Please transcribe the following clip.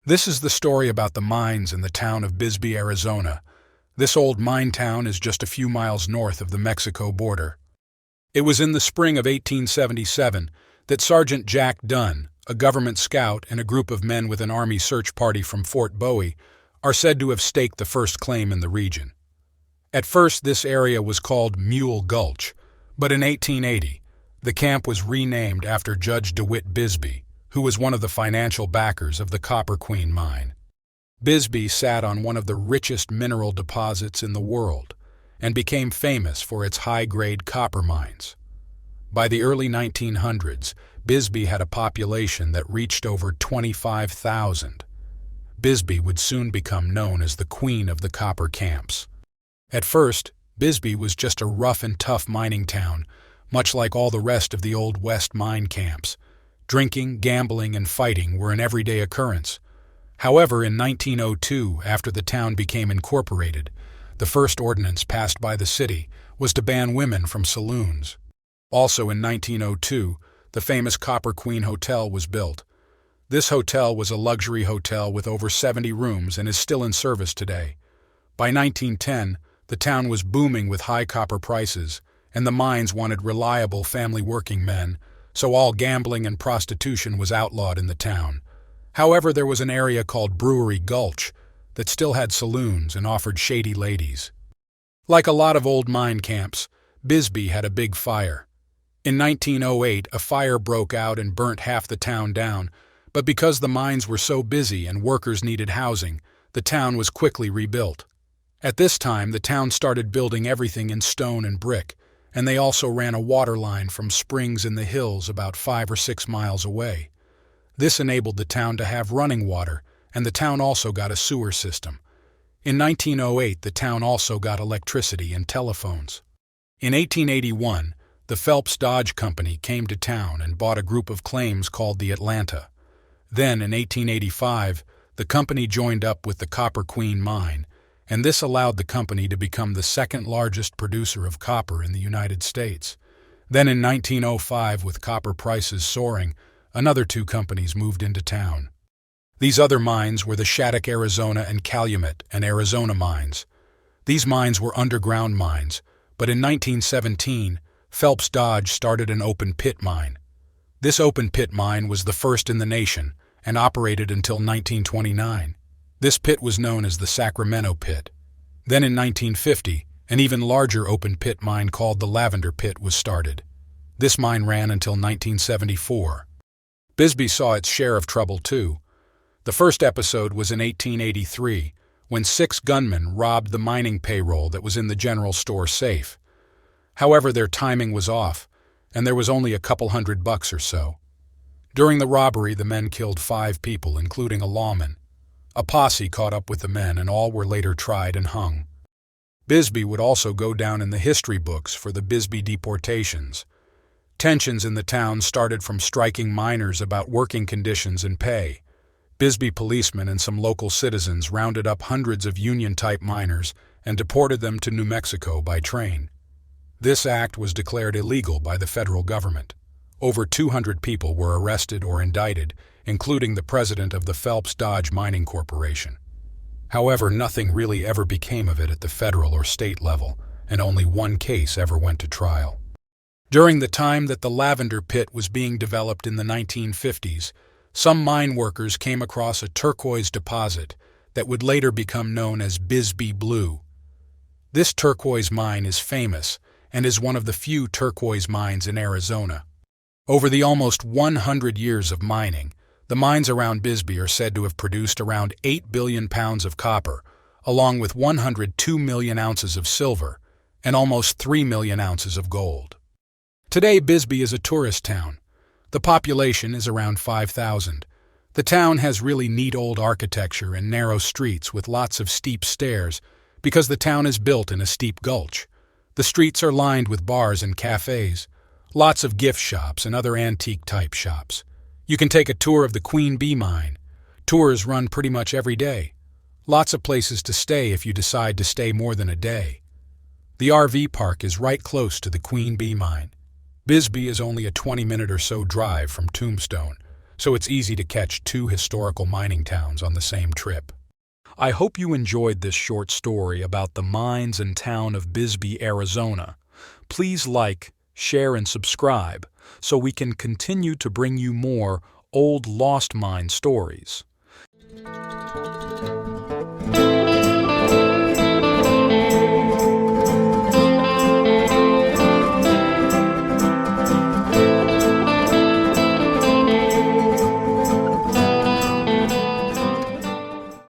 This is the story about the mines in the town of Bisbee, Arizona. This old mine town is just a few miles north of the Mexico border. It was in the spring of 1877 that Sergeant Jack Dunn, a government scout, and a group of men with an army search party from Fort Bowie are said to have staked the first claim in the region. At first, this area was called Mule Gulch, but in 1880, the camp was renamed after Judge DeWitt Bisbee, who was one of the financial backers of the Copper Queen mine. Bisbee sat on one of the richest mineral deposits in the world and became famous for its high-grade copper mines. By the early 1900s, Bisbee had a population that reached over 25,000. Bisbee would soon become known as the Queen of the Copper Camps. At first, Bisbee was just a rough and tough mining town, much like all the rest of the Old West mine camps. Drinking, gambling, and fighting were an everyday occurrence. However, in 1902, after the town became incorporated, the first ordinance passed by the city was to ban women from saloons. Also in 1902, the famous Copper Queen Hotel was built. This hotel was a luxury hotel with over 70 rooms and is still in service today. By 1910, the town was booming with high copper prices, and the mines wanted reliable family working men, so all gambling and prostitution was outlawed in the town. However, there was an area called Brewery Gulch that still had saloons and offered shady ladies. Like a lot of old mine camps, Bisbee had a big fire. In 1908, a fire broke out and burnt half the town down, but because the mines were so busy and workers needed housing, the town was quickly rebuilt. At this time, the town started building everything in stone and brick, and they also ran a water line from springs in the hills about 5 or 6 miles away. This enabled the town to have running water, and the town also got a sewer system. In 1908, the town also got electricity and telephones. In 1881, the Phelps Dodge Company came to town and bought a group of claims called the Atlanta. Then, in 1885, the company joined up with the Copper Queen mine, and this allowed the company to become the second largest producer of copper in the United States. Then in 1905, with copper prices soaring, another 2 companies moved into town. These other mines were the Shattuck, Arizona and Calumet and Arizona mines. These mines were underground mines, but in 1917, Phelps Dodge started an open-pit mine. This open-pit mine was the first in the nation and operated until 1929. This pit was known as the Sacramento Pit. Then in 1950, an even larger open-pit mine called the Lavender Pit was started. This mine ran until 1974. Bisbee saw its share of trouble too. The first episode was in 1883, when 6 gunmen robbed the mining payroll that was in the general store safe. However, their timing was off, and there was only a couple $100 or so. During the robbery, the men killed 5 people, including a lawman. A posse caught up with the men, and all were later tried and hung. Bisbee would also go down in the history books for the Bisbee deportations. Tensions in the town started from striking miners about working conditions and pay. Bisbee policemen and some local citizens rounded up hundreds of Union-type miners and deported them to New Mexico by train. This act was declared illegal by the federal government. Over 200 people were arrested or indicted, including the president of the Phelps Dodge Mining Corporation. However, nothing really ever became of it at the federal or state level, and only one case ever went to trial. During the time that the Lavender Pit was being developed in the 1950s, some mine workers came across a turquoise deposit that would later become known as Bisbee Blue. This turquoise mine is famous and is one of the few turquoise mines in Arizona. Over the almost 100 years of mining, the mines around Bisbee are said to have produced around 8 billion pounds of copper, along with 102 million ounces of silver and almost 3 million ounces of gold. Today, Bisbee is a tourist town. The population is around 5,000. The town has really neat old architecture and narrow streets with lots of steep stairs because the town is built in a steep gulch. The streets are lined with bars and cafes, lots of gift shops and other antique-type shops. You can take a tour of the Queen Bee mine. Tours run pretty much every day. Lots of places to stay if you decide to stay more than a day. The RV park is right close to the Queen Bee mine. Bisbee is only a 20-minute or so drive from Tombstone, so it's easy to catch two historical mining towns on the same trip. I hope you enjoyed this short story about the mines and town of Bisbee, Arizona. Please like, share, and subscribe so we can continue to bring you more old lost mine stories.